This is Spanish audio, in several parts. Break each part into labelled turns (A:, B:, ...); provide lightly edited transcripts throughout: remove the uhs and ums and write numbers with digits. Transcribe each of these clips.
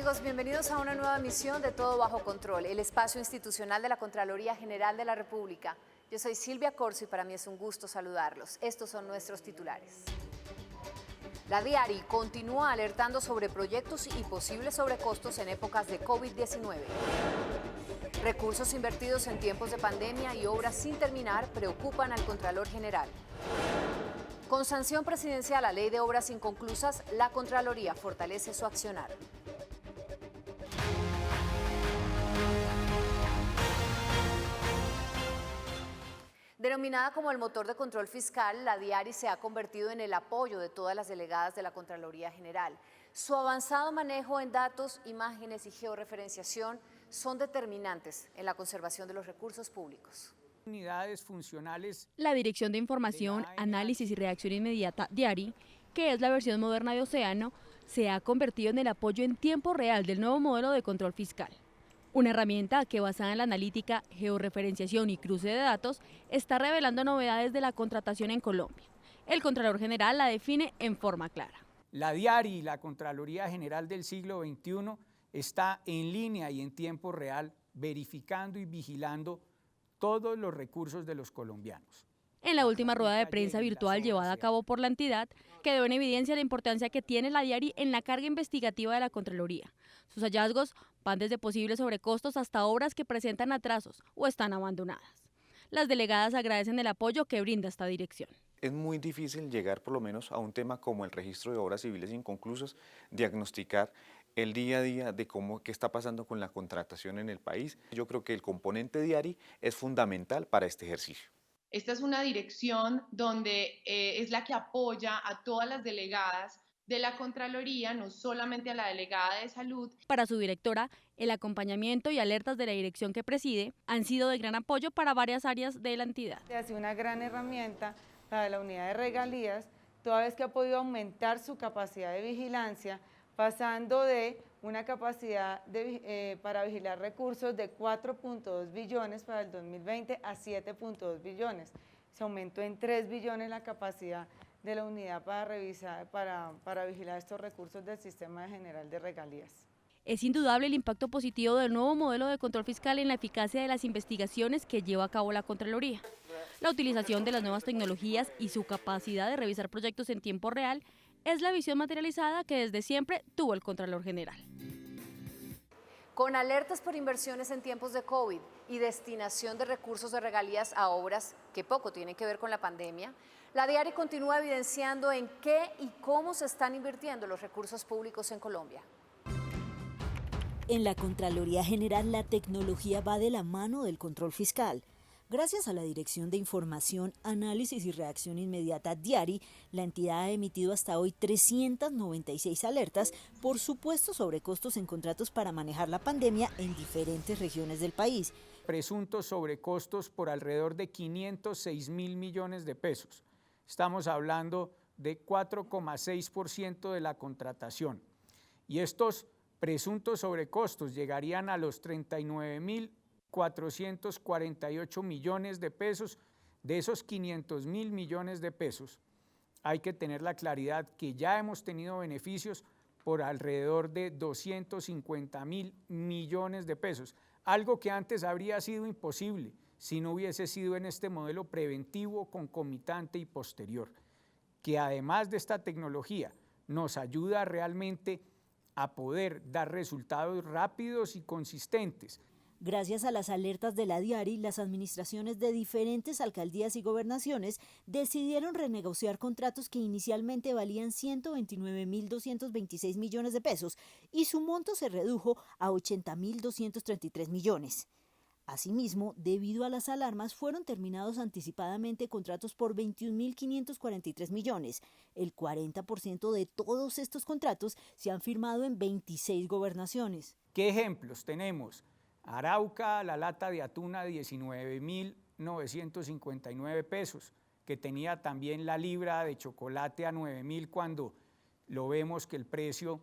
A: amigos, bienvenidos a una nueva emisión de Todo Bajo Control, el espacio institucional de la Contraloría General de la República. Yo soy Silvia Corzo y para mí es un gusto saludarlos. Estos son nuestros titulares. La Diari continúa alertando sobre proyectos y posibles sobrecostos en épocas de COVID-19. Recursos invertidos en tiempos de pandemia y obras sin terminar preocupan al Contralor General. Con sanción presidencial a Ley de Obras Inconclusas, la Contraloría fortalece su accionar. Denominada como el motor de control fiscal, la Diari se ha convertido en el apoyo de todas las delegadas de la Contraloría General. Su avanzado manejo en datos, imágenes y georreferenciación son determinantes en la conservación de los recursos públicos.
B: Unidades funcionales.
C: La Dirección de Información, Análisis y Reacción Inmediata, Diari, que es la versión moderna de Océano, se ha convertido en el apoyo en tiempo real del nuevo modelo de control fiscal. Una herramienta que, basada en la analítica, georreferenciación y cruce de datos, está revelando novedades de la contratación en Colombia. El Contralor General la define en forma clara.
B: La Diari, la Contraloría General del siglo XXI, está en línea y en tiempo real, verificando y vigilando todos los recursos de los colombianos.
C: En la última rueda de prensa virtual llevada a cabo por la entidad, quedó en evidencia la importancia que tiene la Diari en la carga investigativa de la Contraloría. Sus hallazgos van desde posibles sobrecostos hasta obras que presentan atrasos o están abandonadas. Las delegadas agradecen el apoyo que brinda esta dirección.
D: Es muy difícil llegar por lo menos a un tema como el registro de obras civiles inconclusas, diagnosticar el día a día de qué está pasando con la contratación en el país. Yo creo que el componente Diari es fundamental para este ejercicio.
E: Esta es una dirección donde es la que apoya a todas las delegadas de la Contraloría, no solamente a la delegada de Salud.
C: Para su directora, el acompañamiento y alertas de la dirección que preside han sido de gran apoyo para varias áreas de la entidad.
F: Ha sido una gran herramienta para la unidad de regalías, toda vez que ha podido aumentar su capacidad de vigilancia, pasando de una capacidad para vigilar recursos de 4.2 billones para el 2020 a 7.2 billones. Se aumentó en 3 billones la capacidad de la unidad para vigilar estos recursos del Sistema General de Regalías.
C: Es indudable el impacto positivo del nuevo modelo de control fiscal en la eficacia de las investigaciones que lleva a cabo la Contraloría. La utilización de las nuevas tecnologías y su capacidad de revisar proyectos en tiempo real es la visión materializada que desde siempre tuvo el Contralor General.
A: Con alertas por inversiones en tiempos de COVID y destinación de recursos de regalías a obras que poco tienen que ver con la pandemia, la Diari continúa evidenciando en qué y cómo se están invirtiendo los recursos públicos en Colombia.
G: En la Contraloría General, la tecnología va de la mano del control fiscal. Gracias a la Dirección de Información, Análisis y Reacción Inmediata, Diari, la entidad ha emitido hasta hoy 396 alertas por supuestos sobrecostos en contratos para manejar la pandemia en diferentes regiones del país.
B: Presuntos sobrecostos por alrededor de 506.000 millones de pesos. Estamos hablando de 4,6% de la contratación. Y estos presuntos sobrecostos llegarían a los 39.448 millones de pesos. De esos 500.000 millones de pesos, hay que tener la claridad que ya hemos tenido beneficios por alrededor de 250.000 millones de pesos, algo que antes habría sido imposible si no hubiese sido en este modelo preventivo, concomitante y posterior, que además de esta tecnología nos ayuda realmente a poder dar resultados rápidos y consistentes.
G: Gracias a las alertas de la Diari, las administraciones de diferentes alcaldías y gobernaciones decidieron renegociar contratos que inicialmente valían 129.226 millones de pesos y su monto se redujo a 80.233 millones. Asimismo, debido a las alarmas, fueron terminados anticipadamente contratos por 21.543 millones. El 40% de todos estos contratos se han firmado en 26 gobernaciones.
B: ¿Qué ejemplos tenemos? Arauca, la lata de atún a 19.959 pesos, que tenía también la libra de chocolate a 9.000 cuando lo vemos que el precio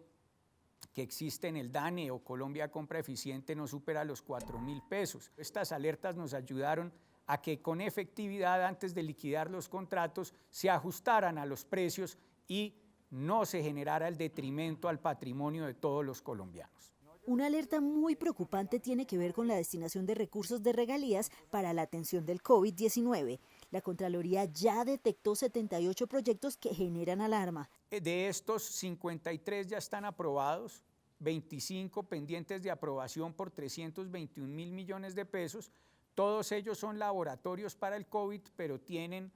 B: que existe en el DANE o Colombia Compra Eficiente no supera los 4.000 pesos. Estas alertas nos ayudaron a que con efectividad antes de liquidar los contratos se ajustaran a los precios y no se generara el detrimento al patrimonio de todos los colombianos.
G: Una alerta muy preocupante tiene que ver con la destinación de recursos de regalías para la atención del COVID-19. La Contraloría ya detectó 78 proyectos que generan alarma.
B: De estos, 53 ya están aprobados, 25 pendientes de aprobación por 321.000 millones de pesos. Todos ellos son laboratorios para el COVID, pero tienen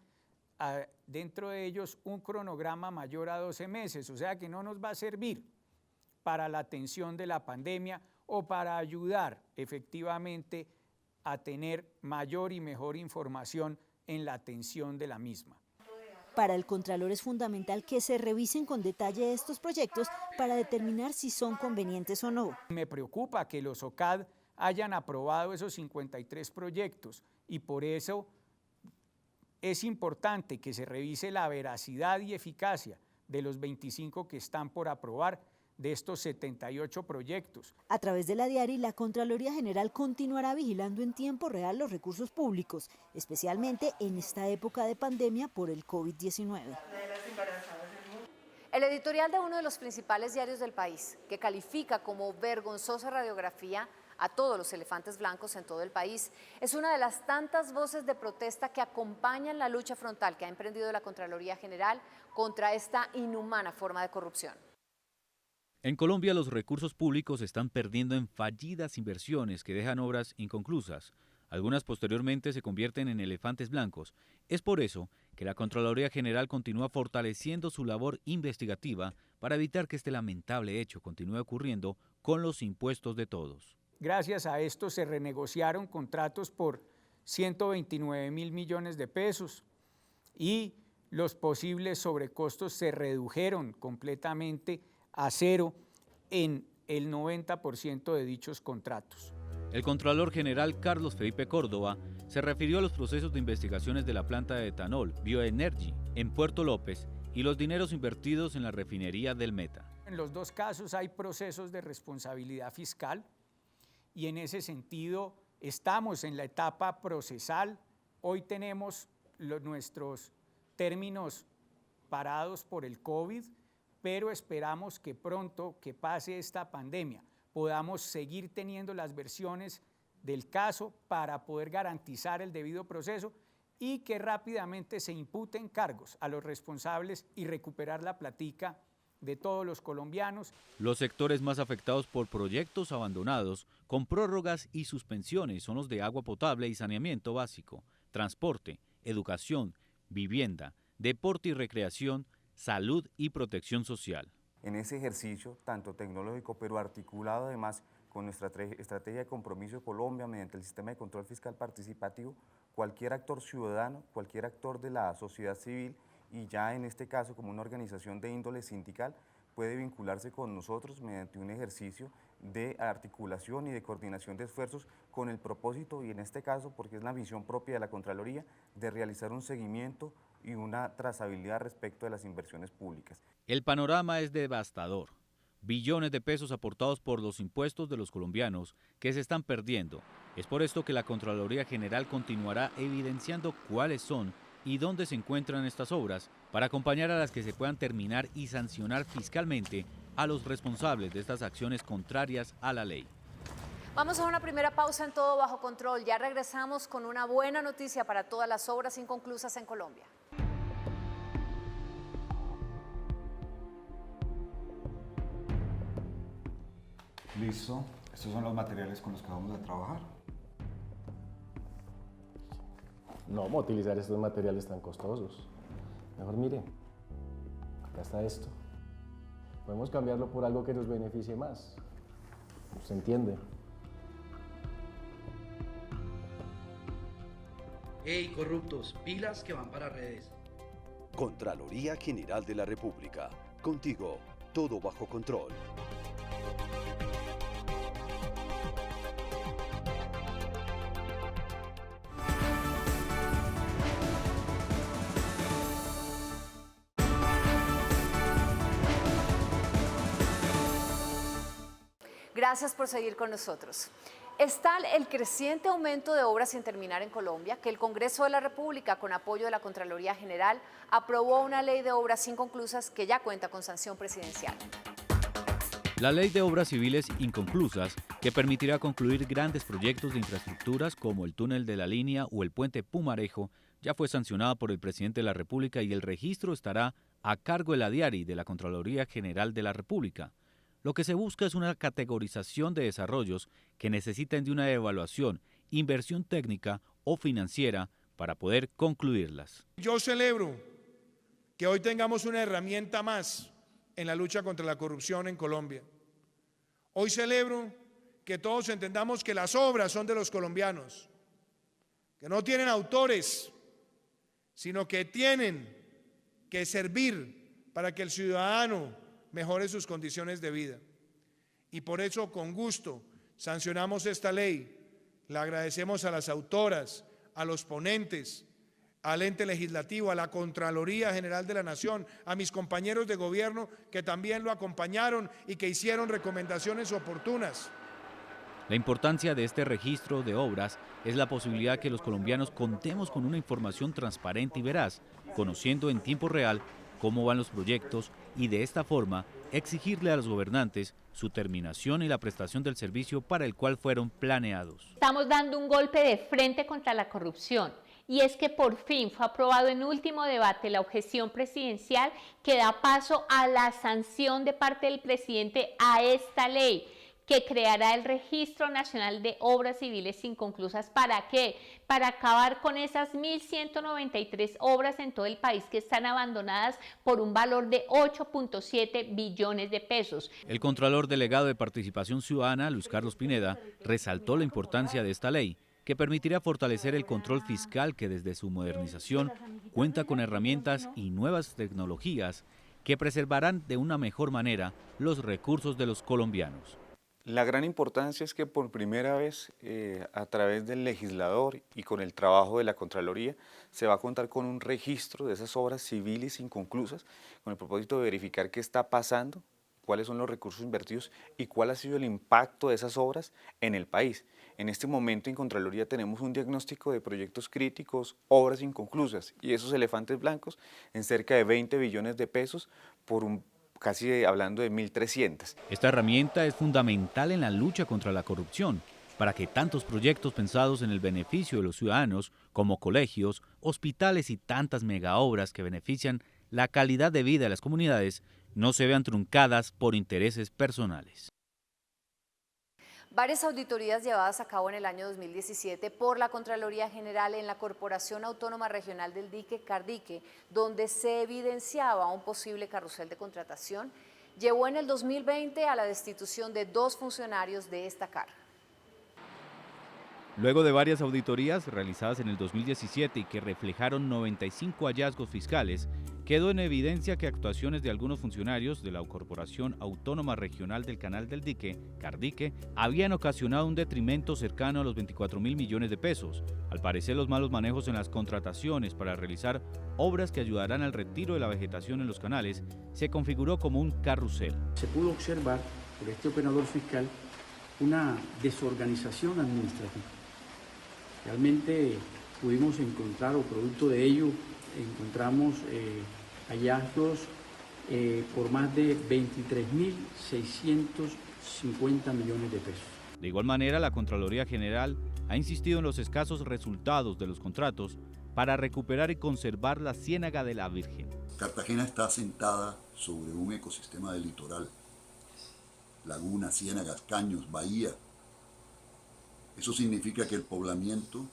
B: dentro de ellos un cronograma mayor a 12 meses, o sea que no nos va a servir para la atención de la pandemia o para ayudar efectivamente a tener mayor y mejor información en la atención de la misma.
G: Para el Contralor es fundamental que se revisen con detalle estos proyectos para determinar si son convenientes o no.
B: Me preocupa que los OCAD hayan aprobado esos 53 proyectos y por eso es importante que se revise la veracidad y eficacia de los 25 que están por aprobar de estos 78 proyectos.
G: A través de la DIARI, la Contraloría General continuará vigilando en tiempo real los recursos públicos, especialmente en esta época de pandemia por el COVID-19.
A: El editorial de uno de los principales diarios del país, que califica como vergonzosa radiografía a todos los elefantes blancos en todo el país, es una de las tantas voces de protesta que acompañan la lucha frontal que ha emprendido la Contraloría General contra esta inhumana forma de corrupción.
H: En Colombia los recursos públicos se están perdiendo en fallidas inversiones que dejan obras inconclusas. Algunas posteriormente se convierten en elefantes blancos. Es por eso que la Contraloría General continúa fortaleciendo su labor investigativa para evitar que este lamentable hecho continúe ocurriendo con los impuestos de todos.
B: Gracias a esto se renegociaron contratos por 129.000 millones de pesos y los posibles sobrecostos se redujeron completamente a cero en el 90% de dichos contratos.
H: El Contralor General Carlos Felipe Córdoba se refirió a los procesos de investigaciones de la planta de etanol Bioenergy en Puerto López y los dineros invertidos en la refinería del Meta.
B: En los dos casos hay procesos de responsabilidad fiscal y en ese sentido estamos en la etapa procesal. Hoy tenemos nuestros términos parados por el COVID, pero esperamos que pronto que pase esta pandemia podamos seguir teniendo las versiones del caso para poder garantizar el debido proceso y que rápidamente se imputen cargos a los responsables y recuperar la platica de todos los colombianos.
H: Los sectores más afectados por proyectos abandonados con prórrogas y suspensiones son los de agua potable y saneamiento básico, transporte, educación, vivienda, deporte y recreación, salud y protección social.
I: En ese ejercicio, tanto tecnológico, pero articulado además con nuestra estrategia de compromiso de Colombia mediante el sistema de control fiscal participativo, cualquier actor ciudadano, cualquier actor de la sociedad civil y ya en este caso como una organización de índole sindical puede vincularse con nosotros mediante un ejercicio de articulación y de coordinación de esfuerzos con el propósito, y en este caso porque es la visión propia de la Contraloría, de realizar un seguimiento y una trazabilidad respecto de las inversiones públicas.
H: El panorama es devastador. Billones de pesos aportados por los impuestos de los colombianos que se están perdiendo. Es por esto que la Contraloría General continuará evidenciando cuáles son y dónde se encuentran estas obras para acompañar a las que se puedan terminar y sancionar fiscalmente a los responsables de estas acciones contrarias a la ley.
A: Vamos a una primera pausa en Todo Bajo Control. Ya regresamos con una buena noticia para todas las obras inconclusas en Colombia.
J: Listo, estos son los materiales con los que vamos a trabajar.
K: No vamos a utilizar estos materiales tan costosos. Mejor mire, acá está esto. Podemos cambiarlo por algo que nos beneficie más. ¿Se entiende?
L: ¡Ey, corruptos! Pilas que van para redes.
M: Contraloría General de la República. Contigo, todo bajo control.
A: Gracias por seguir con nosotros. Es tal el creciente aumento de obras sin terminar en Colombia que el Congreso de la República, con apoyo de la Contraloría General, aprobó una ley de obras inconclusas que ya cuenta con sanción presidencial.
H: La Ley de Obras Civiles Inconclusas, que permitirá concluir grandes proyectos de infraestructuras como el túnel de la línea o el puente Pumarejo, ya fue sancionada por el presidente de la República y el registro estará a cargo de la DIARI, de la Contraloría General de la República. Lo que se busca es una categorización de desarrollos que necesitan de una evaluación, inversión técnica o financiera para poder concluirlas.
N: Yo celebro que hoy tengamos una herramienta más en la lucha contra la corrupción en Colombia. Hoy celebro que todos entendamos que las obras son de los colombianos, que no tienen autores, sino que tienen que servir para que el ciudadano mejore sus condiciones de vida. Y por eso, con gusto, sancionamos esta ley. Le agradecemos a las autoras, a los ponentes, al ente legislativo, a la Contraloría General de la Nación, a mis compañeros de gobierno que también lo acompañaron y que hicieron recomendaciones oportunas.
H: La importancia de este registro de obras es la posibilidad que los colombianos contemos con una información transparente y veraz, conociendo en tiempo real cómo van los proyectos y de esta forma exigirle a los gobernantes su terminación y la prestación del servicio para el cual fueron planeados.
O: Estamos dando un golpe de frente contra la corrupción y es que por fin fue aprobado en último debate la objeción presidencial que da paso a la sanción de parte del presidente a esta ley, que creará el Registro Nacional de Obras Civiles Inconclusas. ¿Para qué? Para acabar con esas 1.193 obras en todo el país que están abandonadas por un valor de 8.7 billones de pesos.
H: El Contralor Delegado de Participación Ciudadana, Luis Carlos Pineda, resaltó la importancia de esta ley, que permitirá fortalecer el control fiscal que desde su modernización cuenta con herramientas y nuevas tecnologías que preservarán de una mejor manera los recursos de los colombianos.
D: La gran importancia es que por primera vez a través del legislador y con el trabajo de la Contraloría se va a contar con un registro de esas obras civiles inconclusas con el propósito de verificar qué está pasando, cuáles son los recursos invertidos y cuál ha sido el impacto de esas obras en el país. En este momento en Contraloría tenemos un diagnóstico de proyectos críticos, obras inconclusas y esos elefantes blancos en cerca de 20 billones de pesos por casi hablando de 1.300.
H: Esta herramienta es fundamental en la lucha contra la corrupción, para que tantos proyectos pensados en el beneficio de los ciudadanos, como colegios, hospitales y tantas megaobras que benefician la calidad de vida de las comunidades, no se vean truncadas por intereses personales.
A: Varias auditorías llevadas a cabo en el año 2017 por la Contraloría General en la Corporación Autónoma Regional del Dique, Cardique, donde se evidenciaba un posible carrusel de contratación, llevó en el 2020 a la destitución de 2 funcionarios de esta carga.
H: Luego de varias auditorías realizadas en el 2017 y que reflejaron 95 hallazgos fiscales, quedó en evidencia que actuaciones de algunos funcionarios de la Corporación Autónoma Regional del Canal del Dique, Cardique, habían ocasionado un detrimento cercano a los 24.000 millones de pesos. Al parecer, los malos manejos en las contrataciones para realizar obras que ayudarán al retiro de la vegetación en los canales se configuró como un carrusel.
P: Se pudo observar por este operador fiscal una desorganización administrativa. Realmente pudimos encontrar, o producto de ello, encontramos hallazgos por más de 23.650 millones de pesos.
H: De igual manera, la Contraloría General ha insistido en los escasos resultados de los contratos para recuperar y conservar la Ciénaga de la Virgen.
Q: Cartagena está asentada sobre un ecosistema del litoral, lagunas, ciénagas, caños, bahía. Eso significa que el poblamiento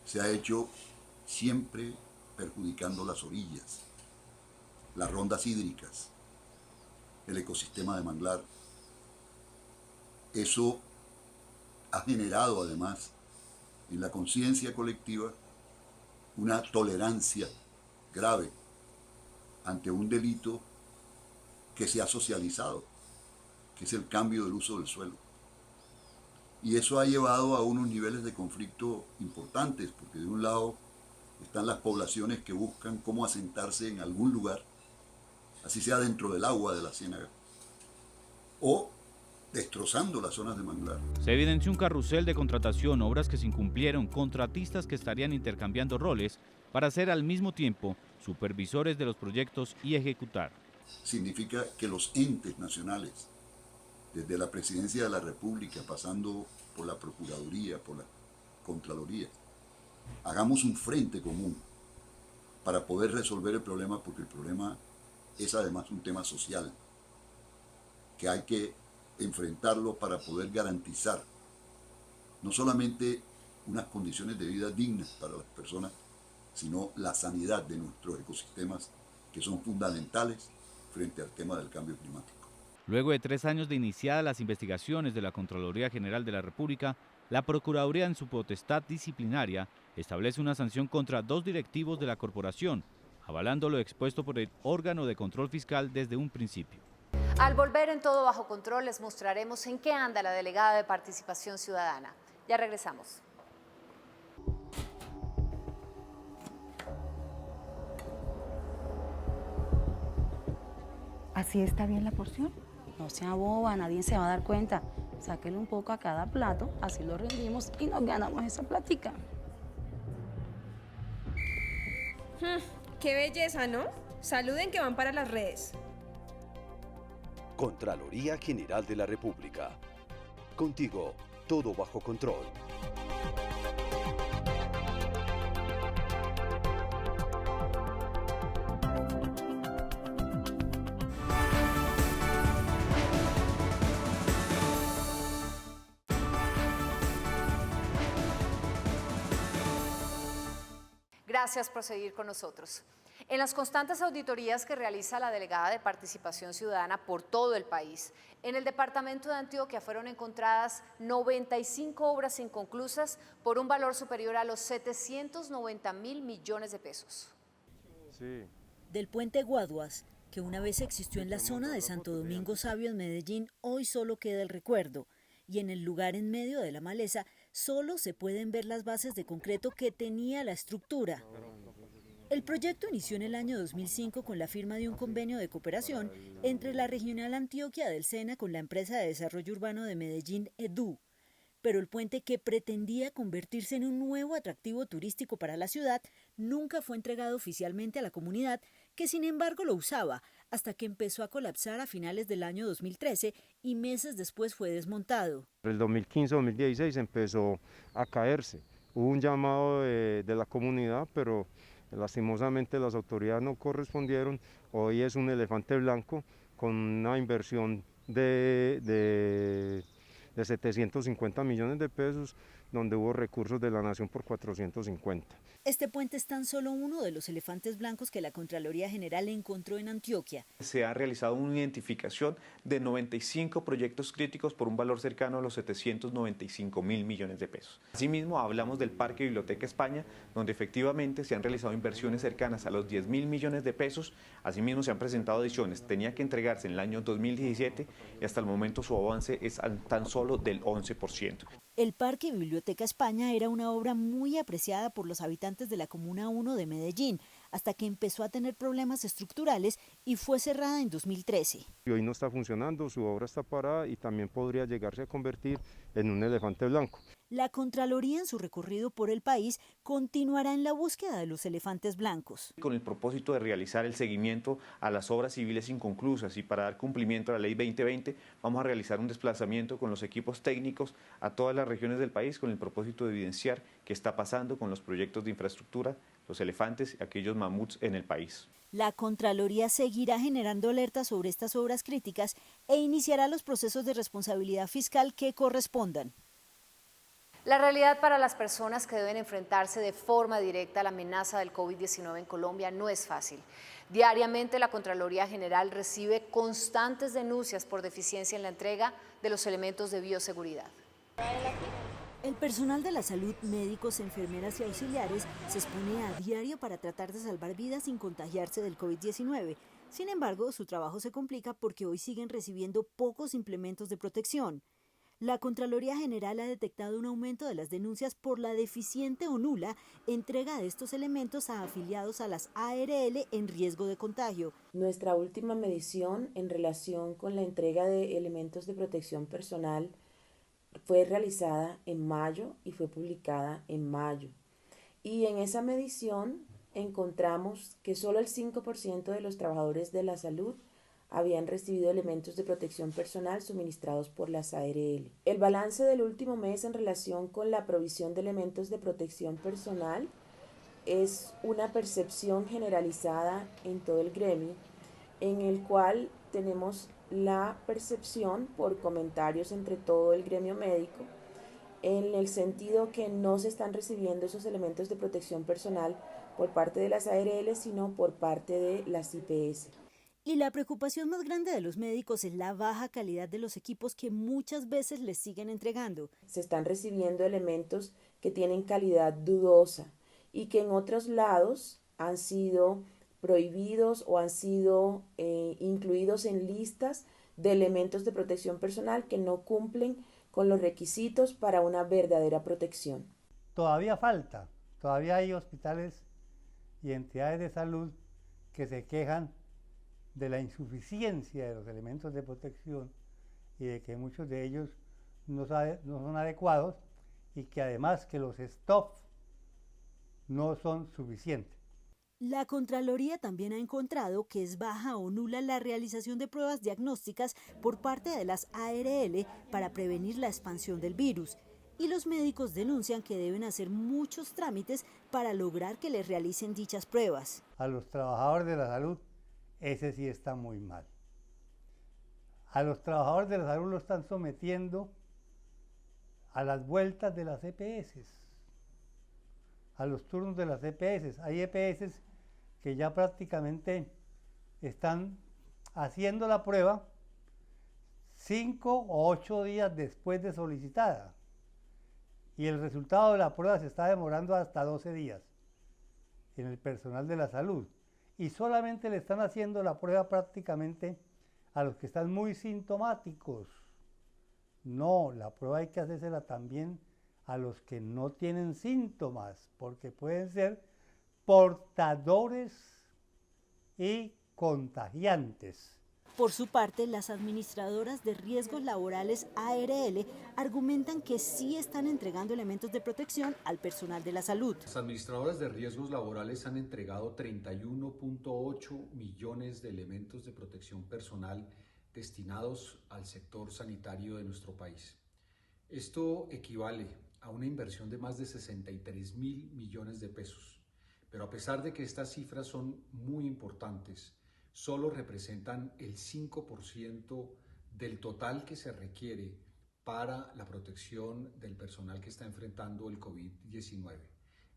Q: se ha hecho siempre perjudicando las orillas, las rondas hídricas, el ecosistema de manglar. Eso ha generado además en la conciencia colectiva una tolerancia grave ante un delito que se ha socializado, que es el cambio del uso del suelo. Y eso ha llevado a unos niveles de conflicto importantes, porque de un lado están las poblaciones que buscan cómo asentarse en algún lugar, así sea dentro del agua de la ciénaga, o destrozando las zonas de manglar.
H: Se evidenció un carrusel de contratación, obras que se incumplieron, contratistas que estarían intercambiando roles para ser al mismo tiempo supervisores de los proyectos y ejecutar.
Q: Significa que los entes nacionales, desde la Presidencia de la República, pasando por la Procuraduría, por la Contraloría, hagamos un frente común para poder resolver el problema, porque el problema es además un tema social, que hay que enfrentarlo para poder garantizar no solamente unas condiciones de vida dignas para las personas, sino la sanidad de nuestros ecosistemas, que son fundamentales frente al tema del cambio climático.
H: Luego de 3 años de iniciadas las investigaciones de la Contraloría General de la República, la Procuraduría, en su potestad disciplinaria, establece una sanción contra 2 directivos de la corporación, avalando lo expuesto por el órgano de control fiscal desde un principio.
A: Al volver en Todo Bajo Control les mostraremos en qué anda la delegada de Participación Ciudadana. Ya regresamos.
R: ¿Así está bien la porción? No sea boba, nadie se va a dar cuenta. Sáquenle un poco a cada plato, así lo rendimos y nos ganamos esa platica.
S: ¡Qué belleza!, ¿no? Saluden que van para las redes.
M: Contraloría General de la República. Contigo, todo bajo control.
A: Gracias por seguir con nosotros. En las constantes auditorías que realiza la delegada de Participación Ciudadana por todo el país, en el departamento de Antioquia fueron encontradas 95 obras inconclusas por un valor superior a los 790.000 millones de pesos.
G: Sí. Del puente Guaduas, que una vez existió en la zona de Santo Domingo Sabio en Medellín, hoy solo queda el recuerdo. Y en el lugar en medio de la maleza solo se pueden ver las bases de concreto que tenía la estructura. El proyecto inició en el año 2005 con la firma de un convenio de cooperación entre la Regional Antioquia del SENA con la empresa de desarrollo urbano de Medellín, EDU. Pero el puente, que pretendía convertirse en un nuevo atractivo turístico para la ciudad, nunca fue entregado oficialmente a la comunidad, que sin embargo lo usaba, hasta que empezó a colapsar a finales del año 2013 y meses después fue desmontado.
T: En el 2015-2016 empezó a caerse. Hubo un llamado de la comunidad, pero lastimosamente las autoridades no correspondieron. Hoy es un elefante blanco con una inversión de 750 millones de pesos, donde hubo recursos de la Nación por 450.
G: Este puente es tan solo uno de los elefantes blancos que la Contraloría General encontró en Antioquia.
U: Se ha realizado una identificación de 95 proyectos críticos por un valor cercano a los 795.000 millones de pesos. Asimismo, hablamos del Parque Biblioteca España, donde efectivamente se han realizado inversiones cercanas a los 10.000 millones de pesos. Asimismo, se han presentado adiciones. Tenía que entregarse en el año 2017 y hasta el momento su avance es tan solo del 11%.
G: El Parque Biblioteca España era una obra muy apreciada por los habitantes de la Comuna 1 de Medellín, hasta que empezó a tener problemas estructurales y fue cerrada en 2013.
T: Y hoy no está funcionando, su obra está parada y también podría llegarse a convertir en un elefante blanco.
G: La Contraloría, en su recorrido por el país, continuará en la búsqueda de los elefantes blancos.
U: Con el propósito de realizar el seguimiento a las obras civiles inconclusas y para dar cumplimiento a la Ley 2020, vamos a realizar un desplazamiento con los equipos técnicos a todas las regiones del país con el propósito de evidenciar qué está pasando con los proyectos de infraestructura, los elefantes y aquellos mamuts en el país.
G: La Contraloría seguirá generando alertas sobre estas obras críticas e iniciará los procesos de responsabilidad fiscal que correspondan.
A: La realidad para las personas que deben enfrentarse de forma directa a la amenaza del COVID-19 en Colombia no es fácil. Diariamente la Contraloría General recibe constantes denuncias por deficiencia en la entrega de los elementos de bioseguridad.
G: El personal de la salud, médicos, enfermeras y auxiliares, se expone a diario para tratar de salvar vidas sin contagiarse del COVID-19. Sin embargo, su trabajo se complica porque hoy siguen recibiendo pocos implementos de protección. La Contraloría General ha detectado un aumento de las denuncias por la deficiente o nula entrega de estos elementos a afiliados a las ARL en riesgo de contagio.
E: Nuestra última medición en relación con la entrega de elementos de protección personal fue realizada en mayo y fue publicada en mayo. Y en esa medición encontramos que solo el 5% de los trabajadores de la salud habían recibido elementos de protección personal suministrados por las ARL. El balance del último mes en relación con la provisión de elementos de protección personal es una percepción generalizada en todo el gremio, en el cual tenemos la percepción por comentarios entre todo el gremio médico, en el sentido que no se están recibiendo esos elementos de protección personal por parte de las ARL, sino por parte de las IPS.
G: Y la preocupación más grande de los médicos es la baja calidad de los equipos que muchas veces les siguen entregando.
E: Se están recibiendo elementos que tienen calidad dudosa y que en otros lados han sido prohibidos o han sido incluidos en listas de elementos de protección personal que no cumplen con los requisitos para una verdadera protección.
V: Todavía falta, todavía hay hospitales y entidades de salud que se quejan de la insuficiencia de los elementos de protección y de que muchos de ellos no son adecuados y que además que los stocks no son suficientes.
G: La Contraloría también ha encontrado que es baja o nula la realización de pruebas diagnósticas por parte de las ARL para prevenir la expansión del virus. Y los médicos denuncian que deben hacer muchos trámites para lograr que les realicen dichas pruebas.
V: A los trabajadores de la salud, ese sí está muy mal. A los trabajadores de la salud lo están sometiendo a las vueltas de las EPS, a los turnos de las EPS. Hay EPS que ya prácticamente están haciendo la prueba 5 o 8 días después de solicitada. Y el resultado de la prueba se está demorando hasta 12 días en el personal de la salud. Y solamente le están haciendo la prueba prácticamente a los que están muy sintomáticos. No, la prueba hay que hacérsela también a los que no tienen síntomas, porque pueden ser portadores y contagiantes.
G: Por su parte, las administradoras de riesgos laborales ARL argumentan que sí están entregando elementos de protección al personal de la salud.
W: Las administradoras de riesgos laborales han entregado 31.8 millones de elementos de protección personal destinados al sector sanitario de nuestro país. Esto equivale a una inversión de más de 63.000 millones de pesos. Pero a pesar de que estas cifras son muy importantes, solo representan el 5% del total que se requiere para la protección del personal que está enfrentando el COVID-19.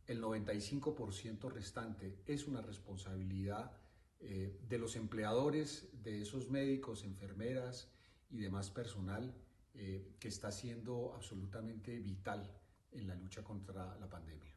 W: El 95% restante es una responsabilidad de los empleadores, de esos médicos, enfermeras y demás personal que está siendo absolutamente vital en la lucha contra la pandemia.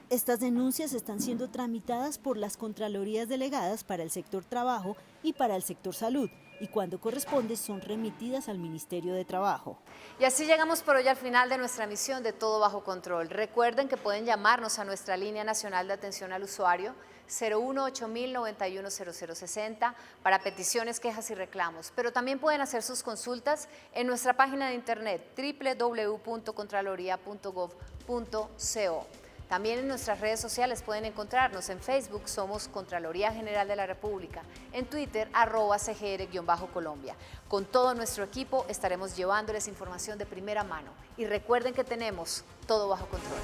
G: Estas denuncias están siendo tramitadas por las Contralorías delegadas para el sector trabajo y para el sector salud, y cuando corresponde son remitidas al Ministerio de Trabajo.
A: Y así llegamos por hoy al final de nuestra emisión de Todo Bajo Control. Recuerden que pueden llamarnos a nuestra línea nacional de atención al usuario 018-091-0060 para peticiones, quejas y reclamos, pero también pueden hacer sus consultas en nuestra página de internet www.contraloría.gov.co. También en nuestras redes sociales pueden encontrarnos. En Facebook somos Contraloría General de la República, en Twitter @CGR_Colombia. Con todo nuestro equipo estaremos llevándoles información de primera mano y recuerden que tenemos todo bajo control.